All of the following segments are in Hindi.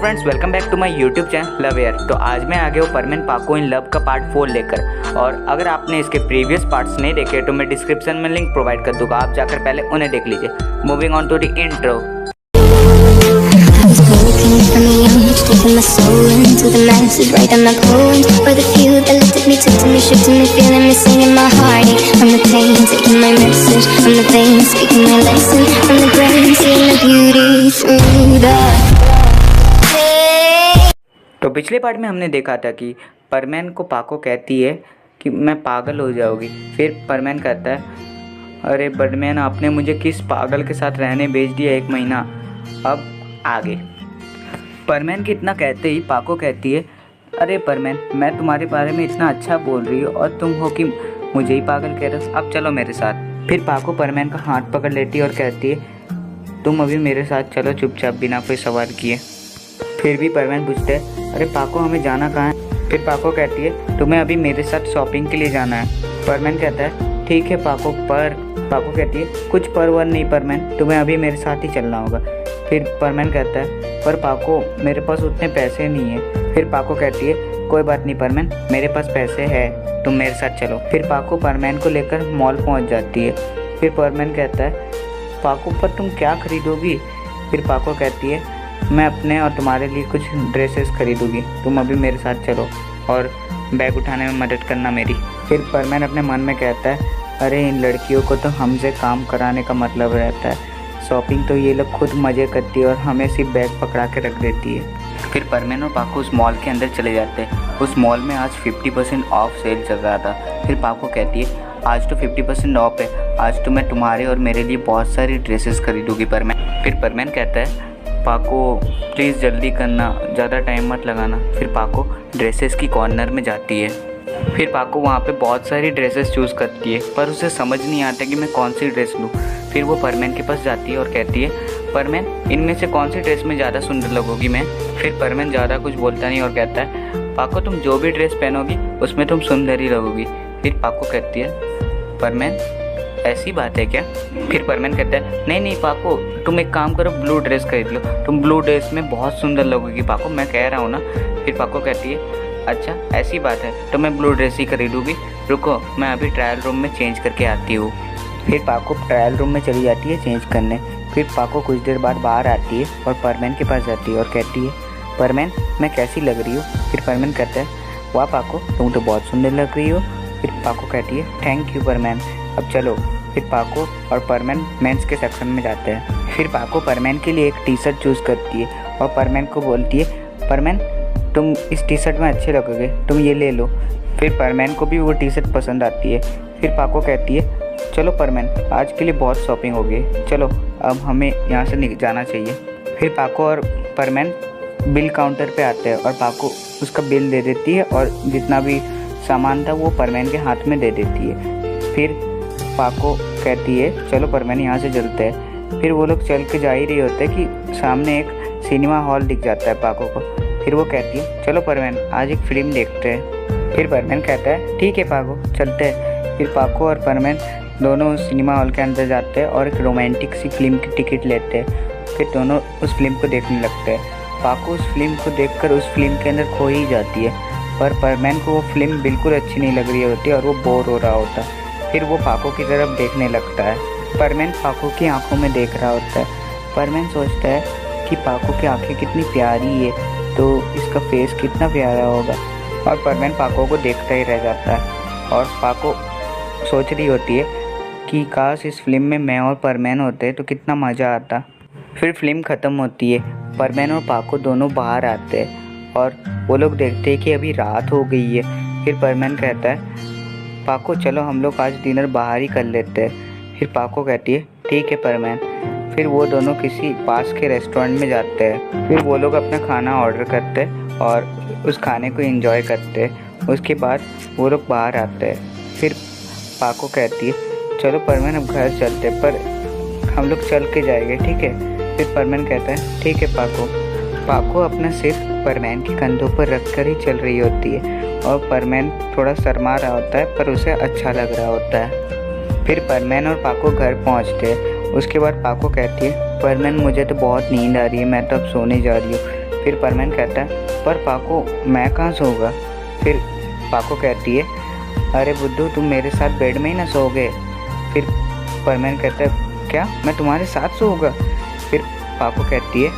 Friends, welcome back to my YouTube channel love air. तो आज मैं आ गया हूँ परमेन पाको इन लव का पार्ट 4 लेकर। और अगर आपने इसके प्रीवियस पार्ट्स नहीं देखे तो मैं डिस्क्रिप्शन में लिंक प्रोवाइड कर दूंगा, आप जाकर पहले उन्हें देख लीजिए। Moving on to the intro. Taking my soul into the masses, writing my poems for the few that looked at me, took to me, shook to me, feeling me, singing my heartache from the pain, taking my message from the veins, speaking my lesson from the brain, seeing the beauty through the pain. तो पिछले पार्ट में हमने देखा था कि परमेन को पाको कहती है कि मैं पागल हो जाऊंगी। फिर परमेन कहता है, अरे बडमैन, आपने मुझे किस पागल के साथ रहने भेज दिया 1 महीना। अब आगे परमेन के इतना कहते ही पाको कहती है, अरे परमेन, मैं तुम्हारे बारे में इतना अच्छा बोल रही हूँ और तुम हो कि मुझे ही पागल कह रहे हो। अब चलो मेरे साथ। फिर पाको परमेन का हाथ पकड़ लेती है और कहती है, तुम अभी मेरे साथ चलो चुपचाप, बिना कोई सवाल किए। फिर भी परमेन पूछते है, अरे पाको, हमें जाना कहाँ है। फिर पाको कहती है, तुम्हें अभी मेरे साथ शॉपिंग के लिए जाना है। परमेन कहता है, ठीक है पाको, पर पाको कहती है, कुछ पर वर नहीं परमेन, तुम्हें अभी मेरे साथ ही चलना होगा। फिर परमेन कहता है, पर पाको, मेरे पास उतने पैसे नहीं है। फिर पाको कहती है, कोई बात नहीं परमेन, मेरे पास पैसे है, तुम मेरे साथ चलो। फिर पाको परमेन को लेकर मॉल पहुंच जाती है। फिर परमेन कहता है, पाको, पर तुम क्या खरीदोगी। फिर पाको कहती है, मैं अपने और तुम्हारे लिए कुछ ड्रेसेस खरीदूंगी, तुम अभी मेरे साथ चलो और बैग उठाने में मदद करना मेरी। फिर परमेन अपने मन में कहता है, अरे इन लड़कियों को तो हमसे काम कराने का मतलब रहता है, शॉपिंग तो ये लोग खुद मज़े करती है और हमें सिर्फ बैग पकड़ा के रख देती है। फिर परमेन और पाको उस मॉल के अंदर चले जाते हैं। उस मॉल में आज 50% ऑफ सेल चल रहा था। फिर पाको कहती है, आज तो 50% ऑफ है, आज तो मैं तुम्हारे और मेरे लिए बहुत सारी ड्रेसेस खरीदूंगी परमेन। फिर परमेन कहता है, पाको प्लीज़ जल्दी करना, ज़्यादा टाइम मत लगाना। फिर पाको ड्रेसेस की कॉर्नर में जाती है। फिर पाको वहाँ पे बहुत सारी ड्रेसेस चूज़ करती है, पर उसे समझ नहीं आता कि मैं कौन सी ड्रेस लूँ। फिर वो परमेन के पास जाती है और कहती है, परमेन, इनमें से कौन सी ड्रेस में ज़्यादा सुंदर लगोगी मैं। फिर परमेन ज़्यादा कुछ बोलता नहीं और कहता है, पाको, तुम जो भी ड्रेस पहनोगी उसमें तुम सुंदर ही लगोगी। फिर पाको कहती है, परमेन, ऐसी बात है क्या। फिर परमेन कहता है, नहीं नहीं पाको, तुम एक काम करो, ब्लू ड्रेस खरीद लो, तुम ब्लू ड्रेस में बहुत सुंदर लगोगी पाको, मैं कह रहा हूँ ना। फिर पाको कहती है, अच्छा ऐसी बात है तो मैं ब्लू ड्रेस ही खरीदूँगी, रुको मैं अभी ट्रायल रूम में चेंज करके आती हूँ। फिर पाको ट्रायल रूम में चली जाती है चेंज करने। फिर पाको कुछ देर बाद बाहर आती है और परमेन के पास जाती है और कहती है, परमेन, मैं कैसी लग रही हूँ। फिर परमेन कहता है, वाह पाको, तुम तो बहुत सुंदर लग रही हो। फिर पाको कहती है, थैंक यू परमेन, अब चलो। फिर पाको और परमेन मेंस के सेक्शन में जाते हैं। फिर पाको परमेन के लिए एक टी शर्ट चूज़ करती है और परमेन को बोलती है, परमेन, तुम इस टी शर्ट में अच्छे लगोगे, तुम ये ले लो। फिर परमेन को भी वो टी शर्ट पसंद आती है। फिर पाको कहती है, चलो परमेन, आज के लिए बहुत शॉपिंग हो गई, चलो अब हमें यहाँ से जाना चाहिए। फिर पाको और परमेन बिल काउंटर पे आते हैं और पाको उसका बिल दे देती है और जितना भी सामान था वो परमेन के हाथ में दे देती है। फिर पाको कहती है, चलो परमेन, यहाँ से चलते हैं। फिर वो लोग चल के जा ही रहे होते हैं कि सामने एक सिनेमा हॉल दिख जाता है पाको को। फिर वो कहती है, चलो परमेन, आज एक फ़िल्म देखते हैं। फिर परमेन कहता है, ठीक है पाको, चलते हैं। फिर पाको और परमेन दोनों उस सिनेमा हॉल के अंदर जाते हैं और एक रोमांटिक सी फिल्म की टिकट लेते हैं। फिर दोनों उस फिल्म को देखने लगते हैं। पाको उस फिल्म को देखकर उस फिल्म के अंदर खो ही जाती है, पर परमेन को वो फिल्म बिल्कुल अच्छी नहीं लग रही होती और वो बोर हो रहा होता है। फिर वो पाको की तरफ देखने लगता है। परमेन पाको की आंखों में देख रहा होता है। परमेन सोचता है कि पाको की आंखें कितनी प्यारी है, तो इसका फेस कितना प्यारा होगा। और परमेन पाको को देखता ही रह जाता है और पाको सोच रही होती है कि काश इस फिल्म में मैं और परमेन होते तो कितना मज़ा आता। फिर फिल्म ख़त्म होती है। परमेन और पाको दोनों बाहर आते हैं और वो लोग देखते हैं कि अभी रात हो गई है। फिर परमेन कहता है, पाको, चलो हम लोग आज डिनर बाहर ही कर लेते हैं। फिर पाको कहती है, ठीक है परमेन। फिर वो दोनों किसी पास के रेस्टोरेंट में जाते हैं। फिर वो लोग अपना खाना ऑर्डर करते हैं और उस खाने को एंजॉय करते हैं। उसके बाद वो लोग बाहर आते हैं। फिर पाको कहती है, चलो परमेन, अब घर चलते, पर हम लोग चल के जाएंगे, ठीक है। फिर परमेन कहता है, ठीक है पाको। पाको अपना सिर परमेन के कंधों पर रखकर ही चल रही होती है और परमेन थोड़ा शर्मा रहा होता है, पर उसे अच्छा लग रहा होता है। फिर परमेन और पाको घर पहुंचते हैं। उसके बाद पाको कहती है, परमेन, मुझे तो बहुत नींद आ रही है, मैं तो अब सोने जा रही हूँ। फिर परमैन कहता है पर पाको मैं कहाँ सोऊंगा। फिर पाको कहती है अरे बुद्धू तुम मेरे साथ बेड में ही ना सोओगे। फिर परमैन कहता है क्या मैं तुम्हारे साथ सोऊंगा। फिर पाको कहती है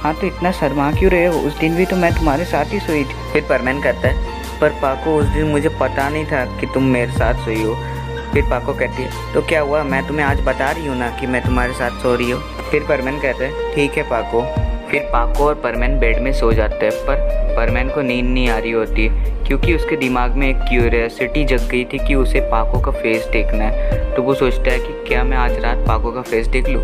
हाँ तो इतना शर्मा क्यों रहे हो, उस दिन भी तो मैं तुम्हारे साथ ही सोई थी। फिर परमैन कहता है पर पाको उस दिन मुझे पता नहीं था कि तुम मेरे साथ सोई हो। फिर पाको कहती है तो क्या हुआ, मैं तुम्हें आज बता रही हूँ ना कि मैं तुम्हारे साथ सो रही हूँ। फिर परमैन कहता है ठीक है पाको। फिर पाको और परमैन बेड में सो जाते हैं, पर परमैन को नींद नहीं आ रही होती क्योंकि उसके दिमाग में एक क्यूरियोसिटी जग गई थी कि उसे पाको का फेस देखना है। तो वो सोचता है कि क्या मैं आज रात पाको का फेस देख लूँ।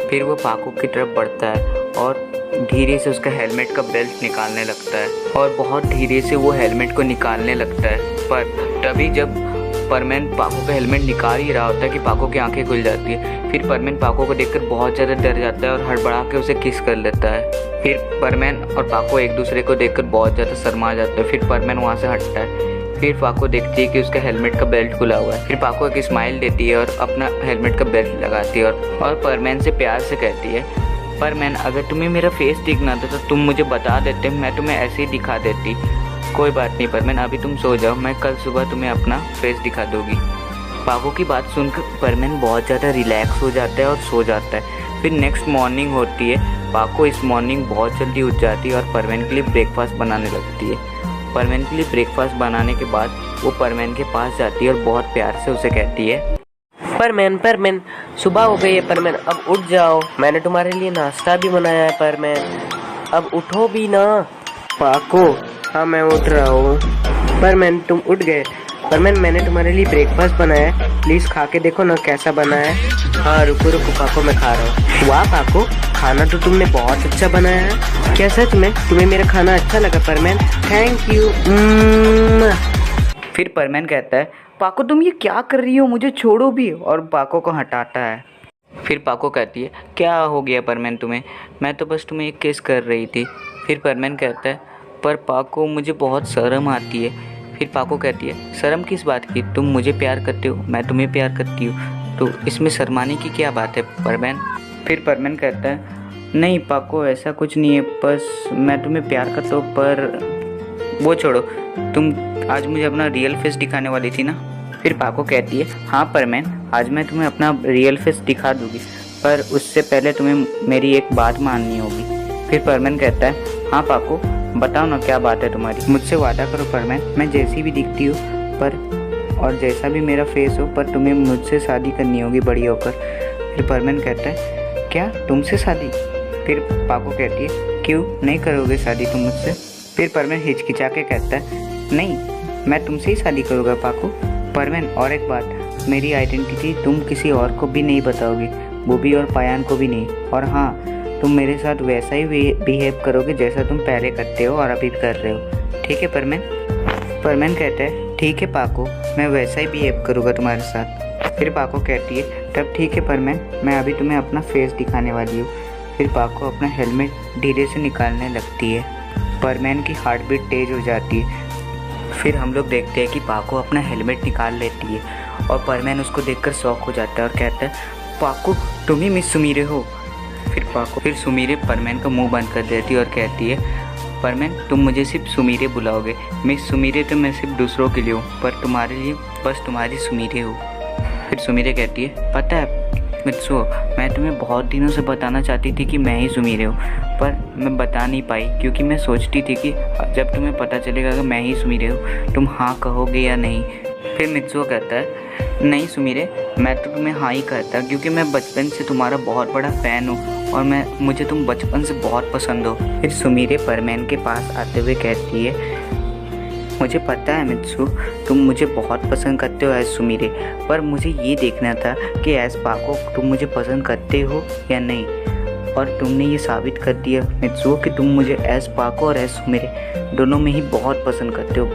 फिर वो पाको की तरफ बढ़ता है और धीरे से उसका हेलमेट का बेल्ट निकालने लगता है और बहुत धीरे से वो हेलमेट को निकालने लगता है। पर तभी जब परमैन पाको का हेलमेट निकाल ही रहा होता है कि पाको की आंखें खुल जाती है। फिर परमैन पाको को देखकर बहुत ज़्यादा डर जाता है और हड़बड़ा के उसे किस कर लेता है। फिर परमैन और पाको एक दूसरे को देखकर बहुत ज़्यादा शर्मा जाता है। फिर परमैन वहाँ से हटता है। फिर पाको देखती है कि उसका हेलमेट का बेल्ट खुला हुआ है। फिर पाको एक स्माइल देती है और अपना हेलमेट का बेल्ट लगाती है और परमैन से प्यार से कहती है परमैन अगर तुम्हें मेरा फेस दिखना था तो तुम मुझे बता देते, मैं तुम्हें ऐसे ही दिखा देती। कोई बात नहीं परमैन, अभी तुम सो जाओ, मैं कल सुबह तुम्हें अपना फेस दिखा दूँगी। पाको की बात सुनकर परमैन बहुत ज़्यादा रिलैक्स हो जाता है और सो जाता है। फिर नेक्स्ट मॉर्निंग होती है। पाको इस मॉर्निंग बहुत जल्दी उठ जाती है और परमैन के लिए ब्रेकफास्ट बनाने लगती है। परमैन के लिए ब्रेकफास्ट बनाने के बाद वो परमैन के पास जाती है और बहुत प्यार से उसे कहती है परमैन सुबह हो गई है परमैन, अब उठ जाओ, मैंने तुम्हारे लिए नाश्ता भी बनाया है परमैन, अब उठो भी ना। पाको हाँ मैं उठ रहा हूँ। परमैन तुम उठ गए। परमैन मैंने तुम्हारे लिए ब्रेकफास्ट बनाया है, प्लीज़ खा के देखो ना कैसा बना है। हाँ रुको पाको मैं खा रहा हूँ। वाह पाको खाना तो तुमने बहुत अच्छा बनाया है। क्या सच में तुम्हें मेरा खाना अच्छा लगा परमैन? Thank you. फिर परमैन कहता है पाको तुम ये क्या कर रही हो, मुझे छोड़ो भी, और पाको को हटाता है। फिर पाको कहती है क्या हो गया परमैन तुम्हें, मैं तो बस तुम्हें एक किस कर रही थी। फिर परमैन कहता है पर पाको मुझे बहुत शर्म आती है। फिर पाको कहती है शर्म किस बात की, तुम मुझे प्यार करते हो, मैं तुम्हें प्यार करती हूँ, तो इसमें शर्माने की क्या बात है परमैन। फिर परमैन कहता है नहीं पाको ऐसा कुछ नहीं है, बस मैं तुम्हें प्यार करता हूँ, पर वो छोड़ो, तुम आज मुझे अपना रियल फेस दिखाने वाली थी ना। फिर पाको कहती है हाँ परमैन आज मैं तुम्हें अपना रियल फेस दिखा दूँगी, पर उससे पहले तुम्हें मेरी एक बात माननी होगी। फिर परमैन कहता है हाँ पाको बताओ ना क्या बात है तुम्हारी, मुझसे वादा करो परमैन, मैं जैसी भी दिखती हूँ पर और जैसा भी मेरा फेस हो, पर तुम्हें मुझसे शादी करनी होगी बड़ी होकर। फिर परमैन कहता है क्या तुमसे शादी। फिर पाको कहती है क्यों नहीं करोगे शादी तुम मुझसे। फिर परमैन हिचकिचा के कहता है नहीं मैं तुमसे ही शादी करूँगा पाको। परमैन और एक बात, मेरी आइडेंटिटी तुम किसी और को भी नहीं बताओगी, वो भी और पायान को भी नहीं, और हाँ तुम मेरे साथ वैसा ही बिहेव करोगे जैसा तुम पहले करते हो और अभी भी कर रहे हो, ठीक है परमैन। परमैन कहता है ठीक है पाको मैं वैसा ही बिहेव करूँगा तुम्हारे साथ। फिर पाको कहती है तब ठीक है परमैन, मैं अभी तुम्हें अपना फेस दिखाने वाली हूँ। फिर पाको अपना हेलमेट धीरे से निकालने लगती है। परमैन की हार्ट बीट तेज हो जाती है। फिर हम लोग देखते हैं कि पाको अपना हेलमेट निकाल लेती है और परमैन उसको देखकर शॉक हो जाता है और कहता है पाको तुम ही मिस सुमीरे हो। फिर सुमीरे परमैन का मुंह बंद कर देती है और कहती है परमैन तुम मुझे सिर्फ सुमीरे बुलाओगे, मिस सुमीरे तो मैं सिर्फ दूसरों के लिए हूँ, पर तुम्हारे लिए बस तुम्हारी सुमीरे हो। फिर सुमीरे कहती है पता है मित्सुओ मैं तुम्हें बहुत दिनों से बताना चाहती थी कि मैं ही सुमीरे हूँ, पर मैं बता नहीं पाई क्योंकि मैं सोचती थी कि जब तुम्हें पता चलेगा कि मैं ही सुमीरे हूँ तुम हाँ कहोगे या नहीं। फिर मित्सुओ कहता है नहीं सुमीरे मैं तो तुम्हें हाँ ही कहता क्योंकि मैं बचपन से तुम्हारा बहुत बड़ा फ़ैन हूँ और मुझे तुम बचपन से बहुत पसंद हो। फिर सुमीरे परमैन के पास आते हुए कहती है मुझे पता है मित्सु तुम मुझे बहुत पसंद करते हो एज सुमीरे, पर मुझे ये देखना था कि एज पाको तुम मुझे पसंद करते हो या नहीं, और तुमने ये साबित कर दिया मित्सु कि तुम मुझे एज पाको और एज सुमीरे दोनों में ही बहुत पसंद करते हो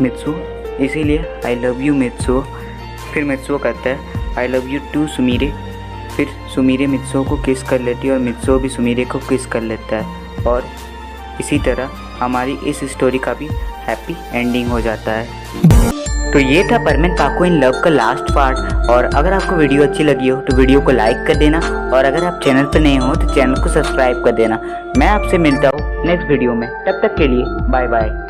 मित्सु, इसीलिए आई लव यू मित्सु। फिर मित्सु कहता है I love you too Sumire. फिर सुमीरे मित्सु को किस कर लेती है और मित्सु भी सुमीरे को किस कर लेता है, और इसी तरह हमारी इस स्टोरी का भी हैप्पी एंडिंग हो जाता है। तो ये था परमैन पाको इन लव का लास्ट पार्ट। और अगर आपको वीडियो अच्छी लगी हो तो वीडियो को लाइक कर देना, और अगर आप चैनल पर नए हो तो चैनल को सब्सक्राइब कर देना। मैं आपसे मिलता हूँ नेक्स्ट वीडियो में, तब तक के लिए बाय बाय।